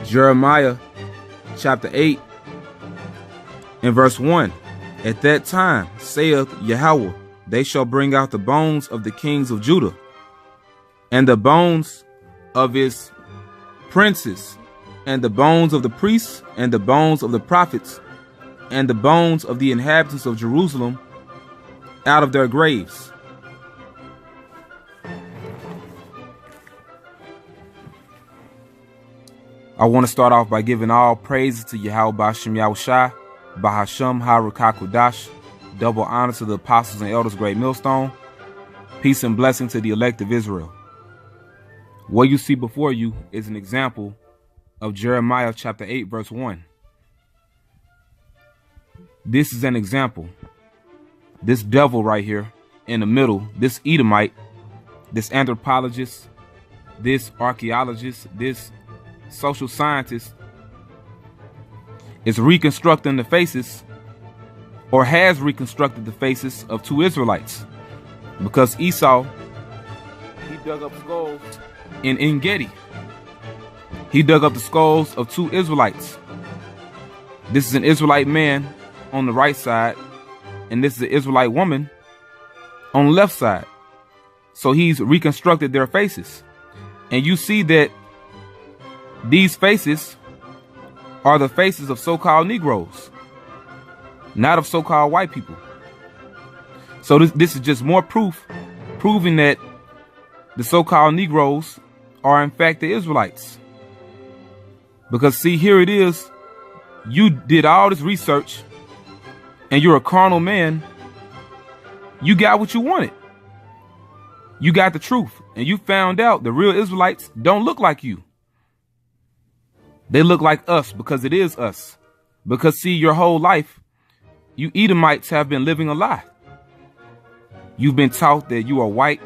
Jeremiah chapter 8 and verse 1. At that time, saith Yahweh, they shall bring out the bones of the kings of Judah, and the bones of his princes, and the bones of the priests, and the bones of the prophets, and the bones of the inhabitants of Jerusalem out of their graves. I want to start off by giving all praises to YAHAWASHI, Bahasham HaRukakudash, double honor to the apostles and elders, great millstone, peace and blessing to the elect of Israel. What you see before you is an example of Jeremiah chapter 8 verse 1. This is an example. This devil right here in the middle, this Edomite, this anthropologist, this archaeologist, this social scientist is reconstructing the faces, or has reconstructed the faces, of two Israelites, because Esau, he dug up skulls in En-Gedi. He dug up the skulls of two Israelites. This is an Israelite man on the right side, and this is an Israelite woman on the left side. So he's reconstructed their faces, and you see that these faces are the faces of so-called Negroes, not of so-called white people. So this is just more proof, proving that the so-called Negroes are in fact the Israelites. Because see, here it is, you did all this research, and you're a carnal man. You got what you wanted. You got the truth, and you found out the real Israelites don't look like you. They look like us because it is us. Because see, your whole life, you Edomites have been living a lie. You've been taught that you are white.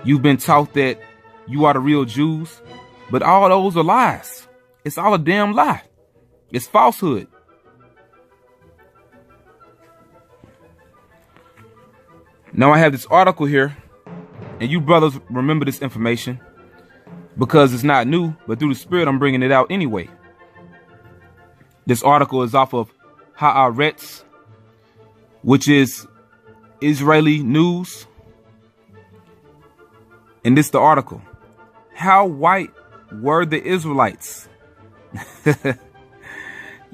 You've been taught that you are the real Jews. But all those are lies. It's all a damn lie. It's falsehood. Now I have this article here, and you brothers remember this information, because it's not new, but through the Spirit, I'm bringing it out anyway. This article is off of Haaretz, which is Israeli news. And this is the article. How white were the Israelites?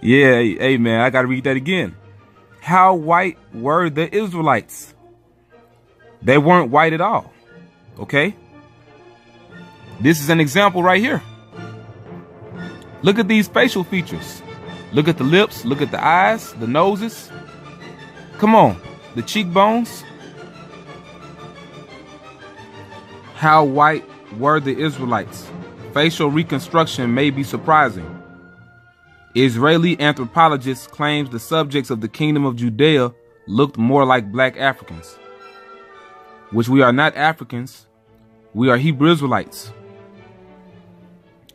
Yeah, hey man, I got to read that again. How white were the Israelites? They weren't white at all, okay? This is an example right here. Look at these facial features. Look at the lips, look at the eyes, the noses. Come on, the cheekbones. How white were the Israelites? Facial reconstruction may be surprising. Israeli anthropologist claims the subjects of the kingdom of Judea looked more like black Africans, which we are not Africans. We are Hebrew Israelites.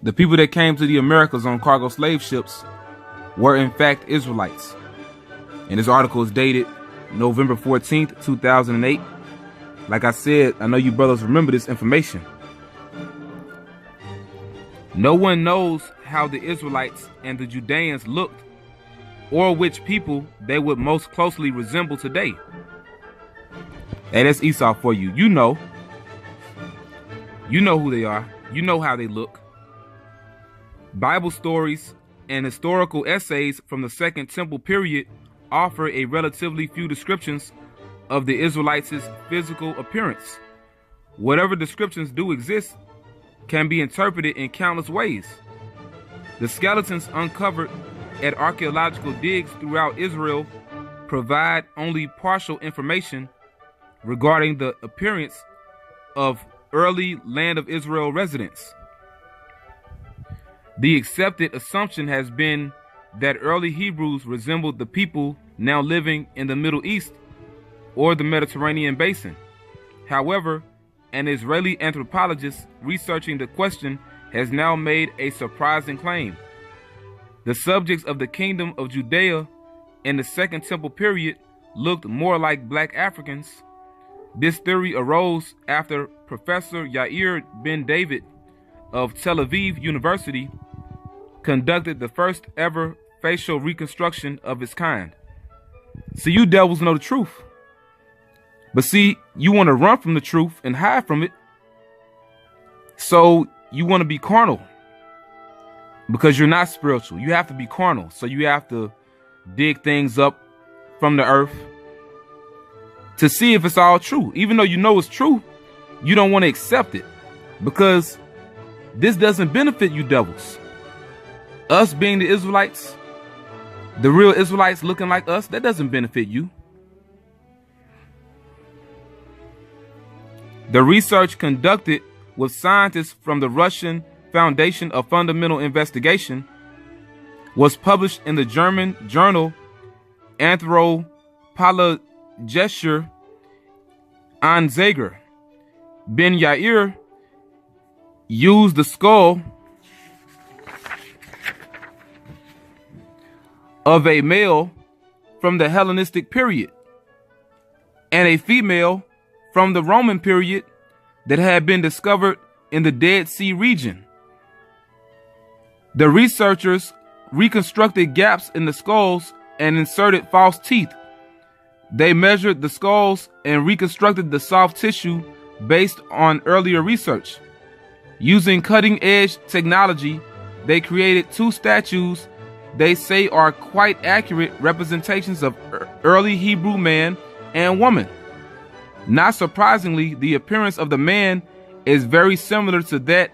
The people that came to the Americas on cargo slave ships were in fact Israelites. And this article is dated November 14th, 2008. Like I said, I know you brothers remember this information. No one knows how the Israelites and the Judeans looked, or which people they would most closely resemble today. Hey, that's Esau for you. You know who they are. You know how they look. Bible stories and historical essays from the Second Temple period offer a relatively few descriptions of the Israelites' physical appearance. Whatever descriptions do exist can be interpreted in countless ways. The skeletons uncovered at archaeological digs throughout Israel provide only partial information regarding the appearance of early land of Israel residents. The accepted assumption has been that early Hebrews resembled the people now living in the Middle East or the Mediterranean basin. However, an Israeli anthropologist researching the question has now made a surprising claim. The subjects of the kingdom of Judea in the Second Temple period looked more like black Africans. This theory arose after Professor Yair Ben David of Tel Aviv University conducted the first ever facial reconstruction of its kind. See, you devils know the truth. But see, you want to run from the truth and hide from it. So you want to be carnal. Because you're not spiritual. You have to be carnal. So you have to dig things up from the earth to see if it's all true. Even though you know it's true, you don't want to accept it. Because this doesn't benefit you devils. Us being the Israelites, the real Israelites looking like us, that doesn't benefit you. The research conducted with scientists from the Russian Foundation of Fundamental Investigation was published in the German journal Anthropologischer Anzeiger. Ben Yair used the skull of a male from the Hellenistic period and a female from the Roman period that had been discovered in the Dead Sea region. The researchers reconstructed gaps in the skulls and inserted false teeth. They measured the skulls and reconstructed the soft tissue based on earlier research. Using cutting-edge technology, they created two statues they say are quite accurate representations of early Hebrew man and woman. Not surprisingly, the appearance of the man is very similar to that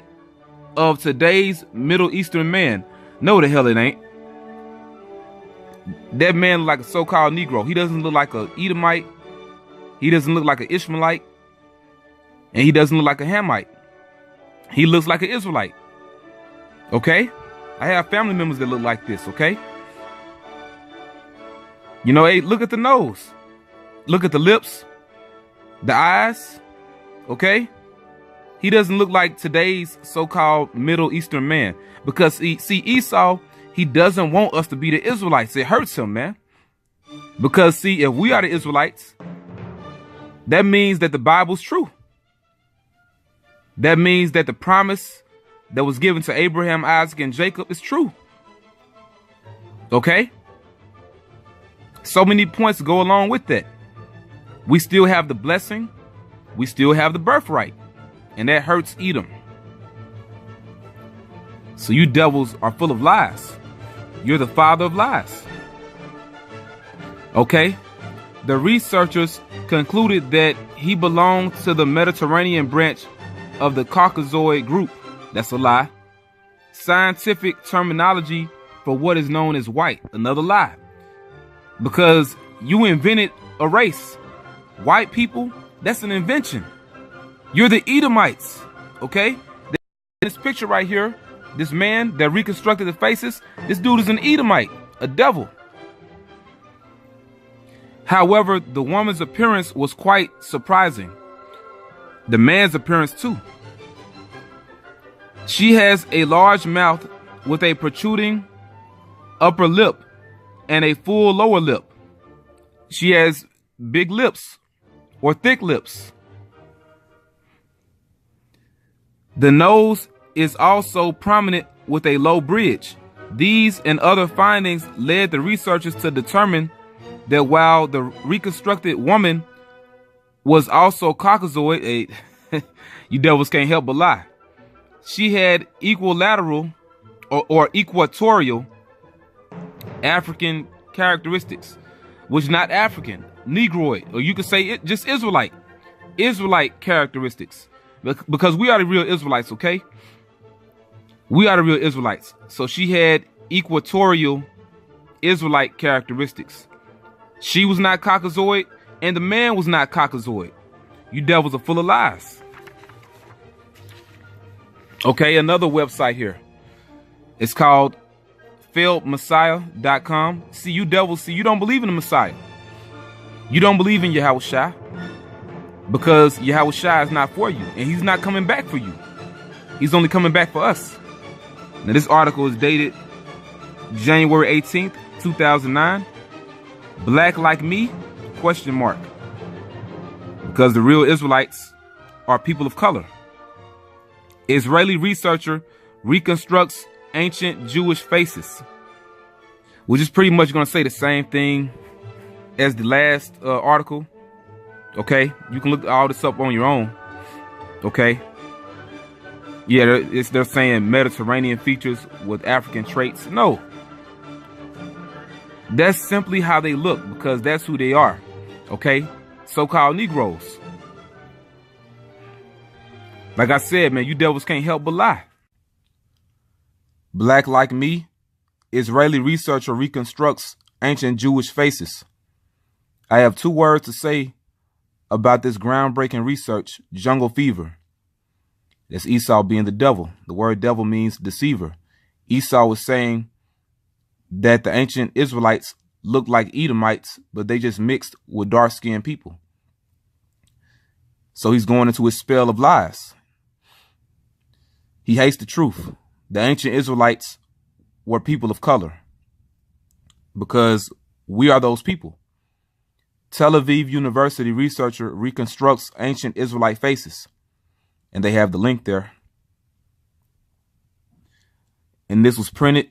of today's Middle Eastern man. No, the hell it ain't. That man like a so-called negro. He doesn't look like a Edomite. He doesn't look like an Ishmaelite. And he doesn't look like a Hamite. He looks like an Israelite. Okay? I have family members that look like this, okay? You know, hey, look at the nose. Look at the lips. The eyes. Okay? He doesn't look like today's so-called Middle Eastern man. Because, see, Esau, he doesn't want us to be the Israelites. It hurts him, man. Because, see, if we are the Israelites, that means that the Bible's true. That means that the promise that was given to Abraham, Isaac, and Jacob is true. Okay? So many points go along with that. We still have the blessing. We still have the birthright. And that hurts Edom. So you devils are full of lies. You're the father of lies. Okay? The researchers concluded that he belonged to the Mediterranean branch of the Caucasoid group. That's a lie. Scientific terminology for what is known as white. Another lie. Because you invented a race. White people, that's an invention. You're the Edomites. Okay? This picture right here, this man that reconstructed the faces, this dude is an Edomite, a devil. However, the woman's appearance was quite surprising. The man's appearance too. She has a large mouth with a protruding upper lip and a full lower lip. She has big lips or thick lips. The nose is also prominent with a low bridge. These and other findings led the researchers to determine that while the reconstructed woman was also Caucasoid, you devils can't help but lie, she had equilateral or equatorial African characteristics, which is not African, Negroid, or you could say it just Israelite characteristics, because we are the real Israelites, okay? We are the real Israelites. So she had equatorial Israelite characteristics. She was not Caucasoid, and the man was not Caucasoid. You devils are full of lies. Okay, another website here. It's called failedmessiah.com. See, you devils, see, you don't believe in the Messiah. You don't believe in YAHAWASHI because YAHAWASHI is not for you, and he's not coming back for you. He's only coming back for us. Now, this article is dated January 18th, 2009. Black like me? Question mark. Because the real Israelites are people of color. Israeli researcher reconstructs ancient Jewish faces, which is pretty much going to say the same thing as the last article. Okay, you can look all this up on your own. Okay, yeah, they're saying Mediterranean features with African traits. No, that's simply how they look, because that's who they are. Okay, so-called Negroes. Like I said, man, you devils can't help but lie. Black Like Me, Israeli researcher reconstructs ancient Jewish faces. I have 2 words to say about this groundbreaking research: jungle fever. That's Esau being the devil. The word devil means deceiver. Esau was saying that the ancient Israelites looked like Edomites, but they just mixed with dark-skinned people. So he's going into his spell of lies. He hates the truth. The ancient Israelites were people of color, because we are those people. Tel Aviv University researcher reconstructs ancient Israelite faces. And they have the link there. And this was printed,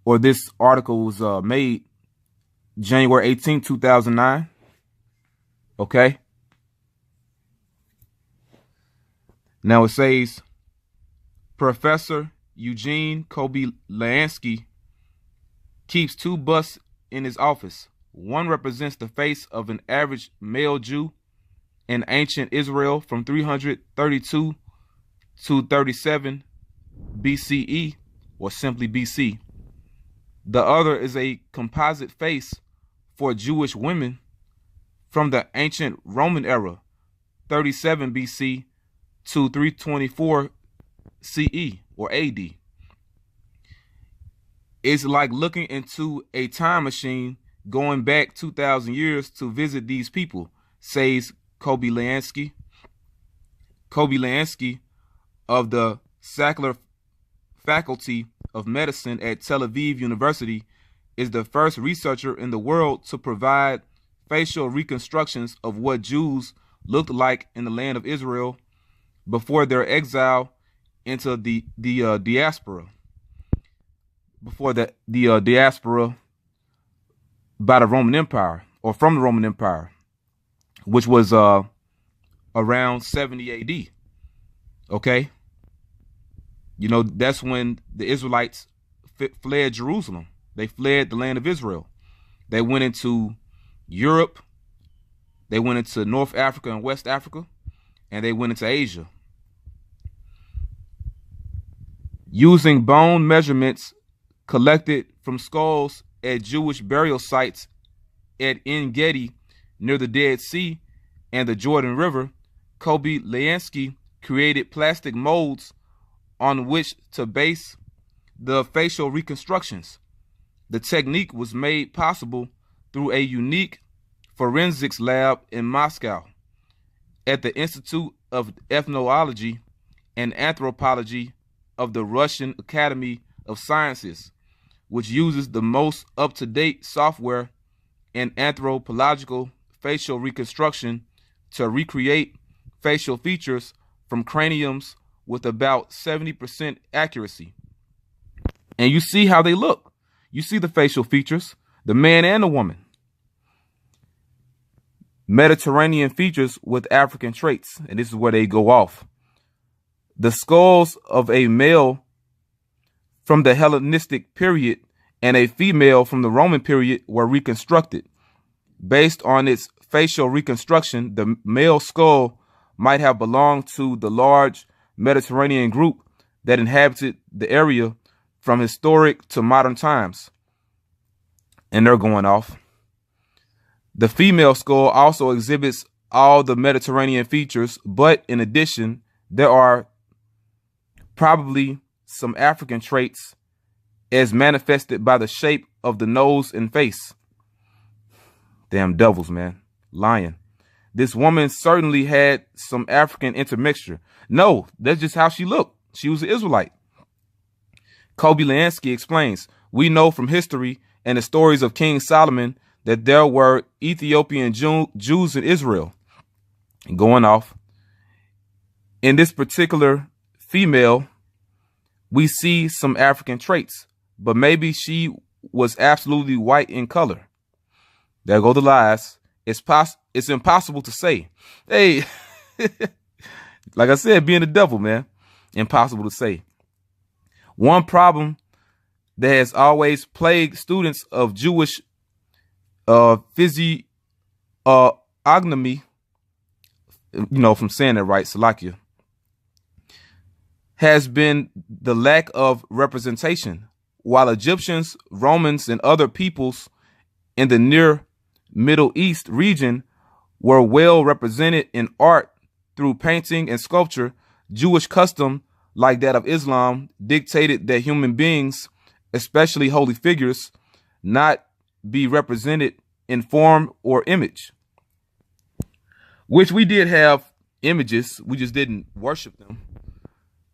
or this article was made January 18, 2009. Okay. Now it says, Professor Eugene Kobylansky keeps 2 busts in his office. One represents the face of an average male Jew in ancient Israel from 332 to 37 BCE, or simply BC. The other is a composite face for Jewish women from the ancient Roman era, 37 BC to 324 CE or AD. It's like looking into a time machine going back 2,000 years to visit these people, says Kobylansky. Kobylansky of the Sackler Faculty of Medicine at Tel Aviv University is the first researcher in the world to provide facial reconstructions of what Jews looked like in the land of Israel before their exile into the diaspora. Before the diaspora by the Roman Empire, or from the Roman Empire, which was around 70 AD. Okay? You know, that's when the Israelites fled Jerusalem. They fled the land of Israel. They went into Europe. They went into North Africa and West Africa. And they went into Asia. Using bone measurements collected from skulls at Jewish burial sites at En Gedi near the Dead Sea and the Jordan River, Kobylansky created plastic molds on which to base the facial reconstructions. The technique was made possible through a unique forensics lab in Moscow at the Institute of Ethnology and Anthropology of the Russian Academy of Sciences, which uses the most up-to-date software in anthropological facial reconstruction to recreate facial features from craniums with about 70% accuracy. And you see how they look. You see the facial features, the man and the woman. Mediterranean features with African traits, and this is where they go off. The skulls of a male from the Hellenistic period and a female from the Roman period were reconstructed. Based on its facial reconstruction, the male skull might have belonged to the large Mediterranean group that inhabited the area from historic to modern times. And they're going off. The female skull also exhibits all the Mediterranean features, but in addition, there are probably some African traits as manifested by the shape of the nose and face. Damn devils, man. Lying. This woman certainly had some African intermixture. No, that's just how she looked. She was an Israelite. Kobylansky explains, we know from history and the stories of King Solomon that there were Ethiopian Jews in Israel. Going off. In this particular female, we see some African traits, but maybe she was absolutely white in color. There go the lies. It's impossible to say. Hey, like I said, being the devil, man, impossible to say. One problem that has always plagued students of Jewish physiognomy, from saying it right, Salakia, has been the lack of representation. While Egyptians, Romans, and other peoples in the near Middle East region were well represented in art through painting and sculpture, Jewish custom, like that of Islam, dictated that human beings, especially holy figures, not be represented in form or image. Which we did have images, we just didn't worship them.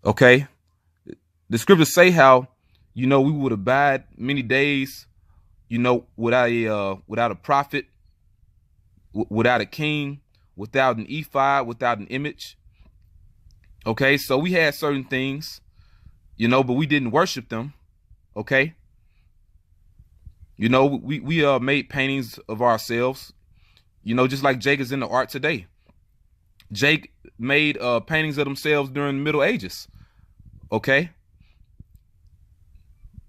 Okay? The scriptures say how, we would abide many days, without a prophet, without a king, without an ephod, without an image. Okay, so we had certain things, but we didn't worship them. Okay, we made paintings of ourselves, just like Jake is in the art today. Jake made paintings of themselves during the Middle Ages. Okay,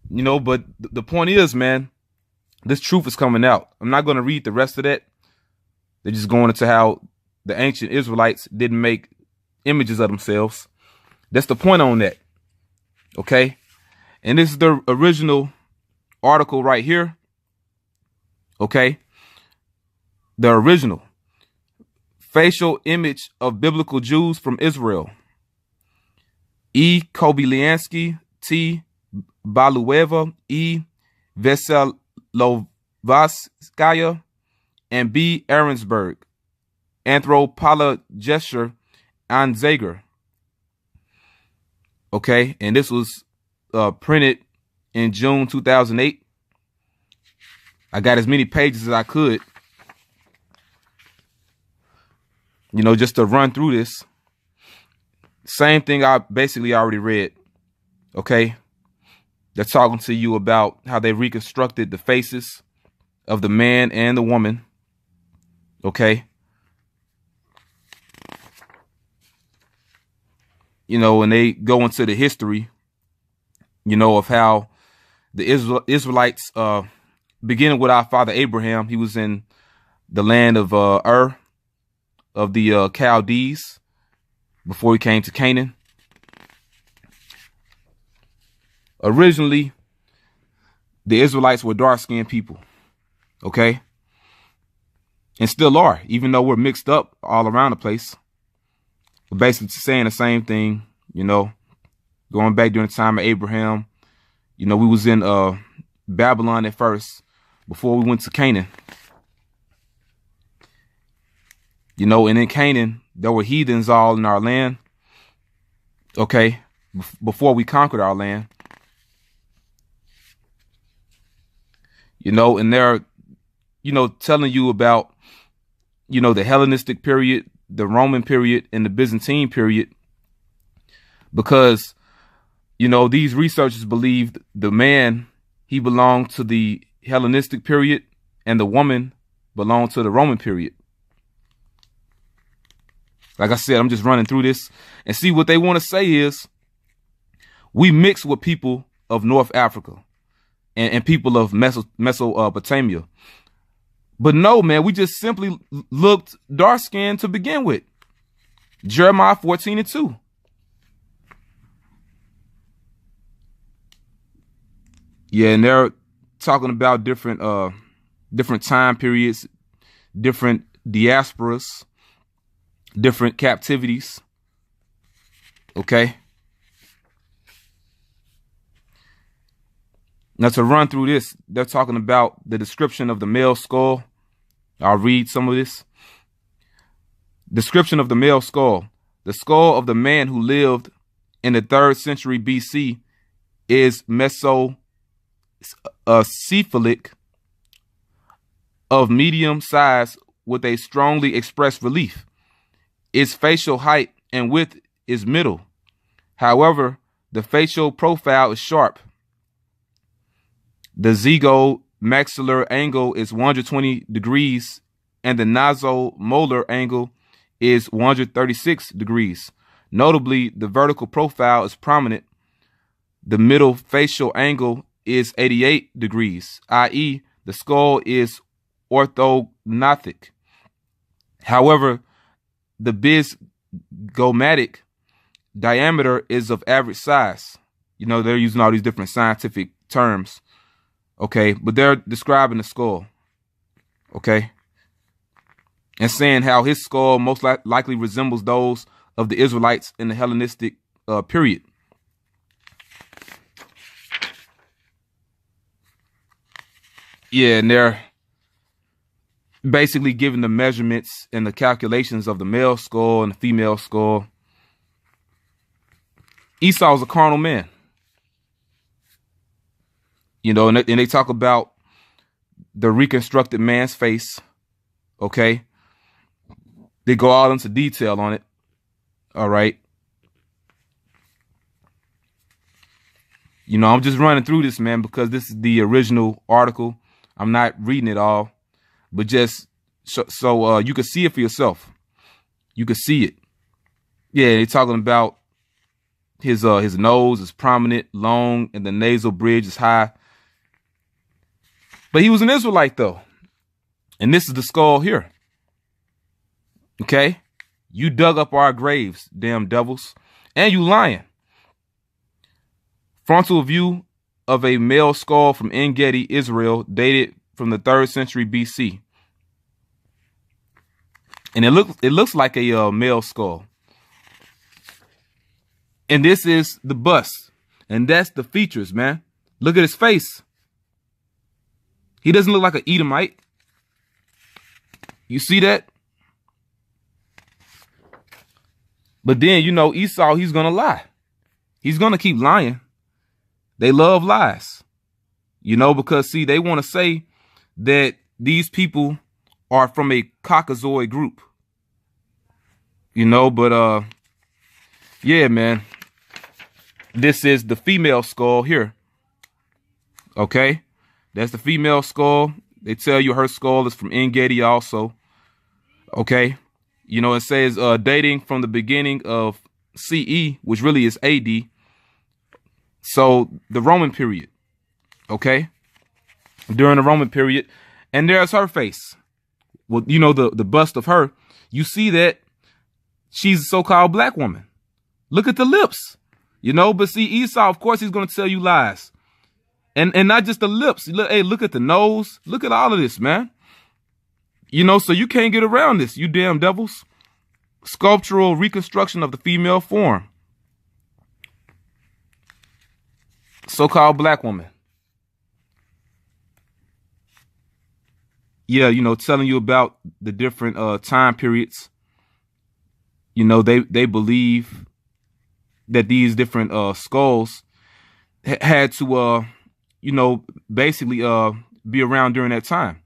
but the point is, man, this truth is coming out. I'm not going to read the rest of that. They're just going into how the ancient Israelites didn't make images of themselves. That's the point on that. Okay. And this is the original article right here. Okay. The original facial image of biblical Jews from Israel. E. Kobyliansky, T. Balueva, E. Veselovaskaya, and B. Ahrensberg, Anthropologischer Anzeiger. Okay, and this was printed in June 2008. I got as many pages as I could, just to run through this. Same thing I basically already read. Okay, they're talking to you about how they reconstructed the faces of the man and the woman. Okay. And they go into the history, of how the Israelites, beginning with our father Abraham, he was in the land of Ur, of the Chaldees, before he came to Canaan. Originally, the Israelites were dark-skinned people. Okay. And still are, even though we're mixed up all around the place. We're basically saying the same thing, going back during the time of Abraham. We was in Babylon at first, before we went to Canaan. And in Canaan, there were heathens all in our land. Okay, before we conquered our land. And they're, telling you about, the Hellenistic period, the Roman period, and the Byzantine period. Because, these researchers believed the man, he belonged to the Hellenistic period, and the woman belonged to the Roman period. Like I said, I'm just running through this and see what they want to say is we mix with people of North Africa and people of Mesopotamia. But no, man, we just simply looked dark-skinned to begin with. Jeremiah 14:2. Yeah, and they're talking about different time periods, different diasporas, different captivities. Okay. Now, to run through this, they're talking about the description of the male skull. I'll read some of this. Description of the male skull. The skull of the man who lived in the 3rd century BC is mesocephalic, of medium size with a strongly expressed relief. Its facial height and width is middle. However, The facial profile is sharp. The zygomaxillar angle is 120 degrees, and the nasomolar angle is 136 degrees. Notably, the vertical profile is prominent. The middle facial angle is 88 degrees, i.e., the skull is orthognathic. However, the bisgomatic diameter is of average size. You know, they're using all these different scientific terms. Okay, but they're describing the skull. Okay, and saying how his skull most likely resembles those of the Israelites in the Hellenistic period. Yeah, and they're basically giving the measurements and the calculations of the male skull and the female skull. Esau's a carnal man. You know, and they talk about the reconstructed man's face. Okay. They go all into detail on it. All right. You know, I'm just running through this, man, because this is the original article. I'm not reading it all, but just so you can see it for yourself. You can see it. Yeah, they're talking about his nose is prominent, long, and the nasal bridge is high. But he was an Israelite, though. And this is the skull here. Okay? You dug up our graves, damn devils. And you lying. Frontal view of a male skull from En Gedi, Israel, dated from the 3rd century BC. And it looks like a male skull. And this is the bust. And that's the features, man. Look at his face. He doesn't look like an Edomite. You see that? But then, you know, Esau, he's going to lie. He's going to keep lying. They love lies. You know, because, see, they want to say that these people are from a Caucasoid group. You know, but, yeah, man. This is the female skull here. Okay? That's the female skull. They tell you her skull is from En Gedi also. Okay? You know, it says dating from the beginning of CE, which really is AD. So the Roman period. Okay? During the Roman period. And there's her face. Well, you know, the bust of her. You see that she's a so-called black woman. Look at the lips. You know, but see, Esau, of course, he's going to tell you lies. And not just the lips. Hey, look at the nose. Look at all of this, man. You know, so you can't get around this, you damn devils. Sculptural reconstruction of the female form. So-called black woman. Yeah, you know, telling you about the different time periods. You know, they believe that these different skulls had to, you know, basically be around during that time.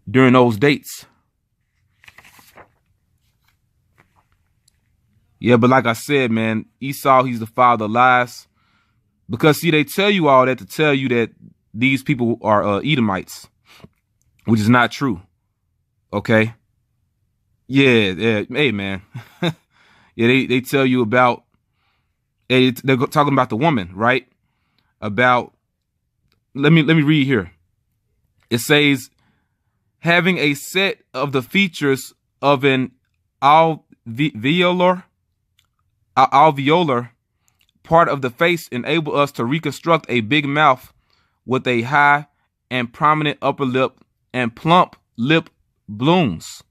During those dates. Yeah, but like I said, man, Esau, he's the father of lies. Because, see, they tell you all that to tell you that these people are Edomites, which is not true. Okay? Yeah, hey, man. Yeah, they tell you about, they're talking about the woman, right? About, let me read here. It says, having a set of the features of an alveolar part of the face enable us to reconstruct a big mouth with a high and prominent upper lip and plump lip blooms.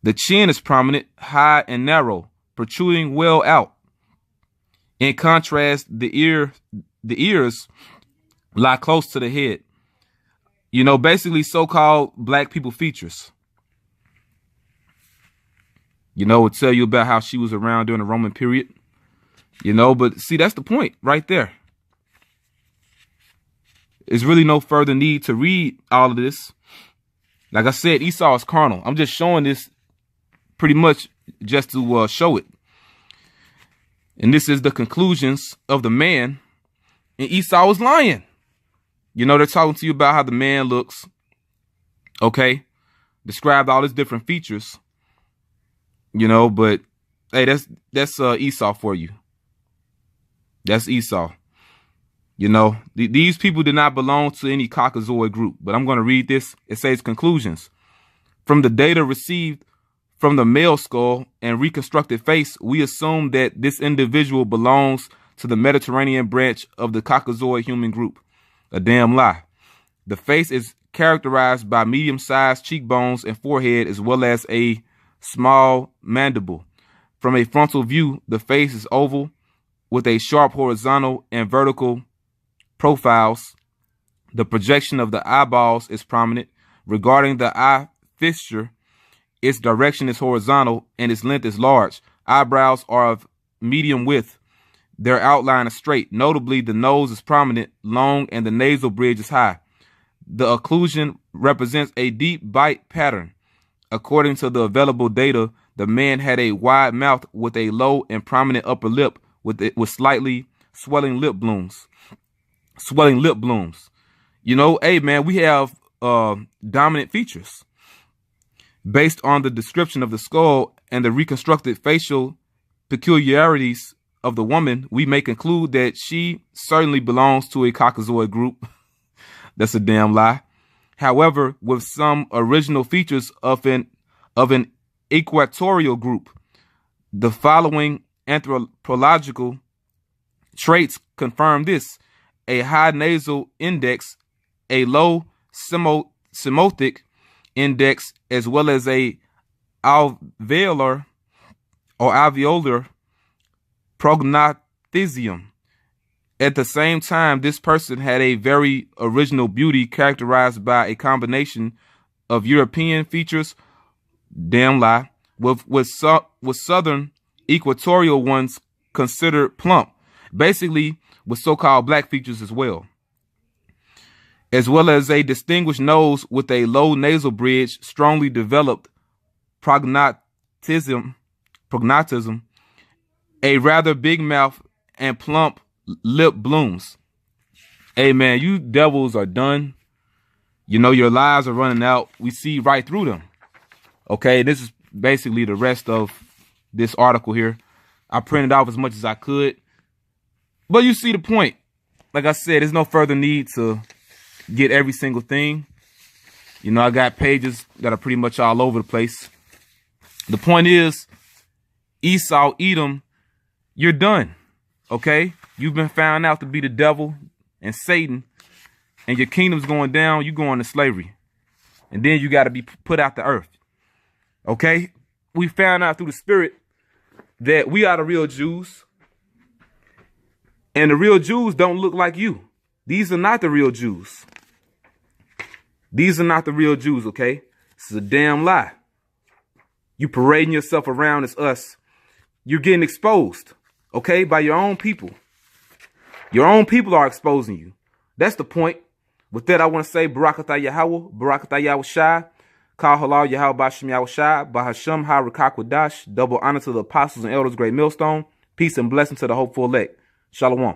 The chin is prominent, high and narrow, protruding well out. In contrast, the ears lie close to the head. You know, basically so-called black people features. You know, it'll tell you about how she was around during the Roman period. You know, but see, that's the point right there. There's really no further need to read all of this. Like I said, Esau is carnal. I'm just showing this pretty much just to show it. And this is the conclusions of the man. And Esau is lying. You know, they're talking to you about how the man looks. Okay. Described all his different features. You know, but hey, that's Esau for you. That's Esau. You know, these people did not belong to any Caucasoid group. But I'm going to read this. It says conclusions. From the data received from the male skull and reconstructed face, we assume that this individual belongs to the Mediterranean branch of the Caucasoid human group. A damn lie. The face is characterized by medium-sized cheekbones and forehead, as well as a small mandible. From a frontal view, the face is oval with a sharp horizontal and vertical profiles. The projection of the eyeballs is prominent. Regarding the eye fissure, its direction is horizontal and its length is large. Eyebrows are of medium width. Their outline is straight. Notably, the nose is prominent, long, and the nasal bridge is high. The occlusion represents a deep bite pattern. According to the available data, the man had a wide mouth with a low and prominent upper lip with slightly swelling lip blooms. You know, hey, man, we have dominant features. Based on the description of the skull and the reconstructed facial peculiarities of the woman, we may conclude that she certainly belongs to a Caucasoid group. That's a damn lie. However, with some original features of an equatorial group, the following anthropological traits confirm this: a high nasal index, a low semothic index, as well as a alveolar prognathism. At the same time, this person had a very original beauty characterized by a combination of European features, damn lie, with southern equatorial ones considered plump, basically with so-called black features as well as a distinguished nose with a low nasal bridge, strongly developed prognatism, a rather big mouth, and plump lip blooms. Hey, man, you devils are done. You know, your lies are running out. We see right through them. Okay, this is basically the rest of this article here. I printed off as much as I could. But you see the point. Like I said, there's no further need to get every single thing. You know, I got pages that are pretty much all over the place. The point is, Esau, Edom, you're done. Okay? You've been found out to be the devil and Satan, and your kingdom's going down. You're going to slavery. And then you got to be put out the earth. Okay? We found out through the spirit that we are the real Jews. And the real Jews don't look like you. These are not the real Jews. These are not the real Jews, okay? This is a damn lie. You parading yourself around as us. You're getting exposed, okay, by your own people. Your own people are exposing you. That's the point. With that, I want to say, Barakatah Yahawah, Barakatah YAHAWASHI, Kal Halal YAHWASHI YAHWASHI, Bahasham Ha Rakakwadash, double honor to the apostles and elders, great millstone, peace and blessing to the hopeful elect. Shalom.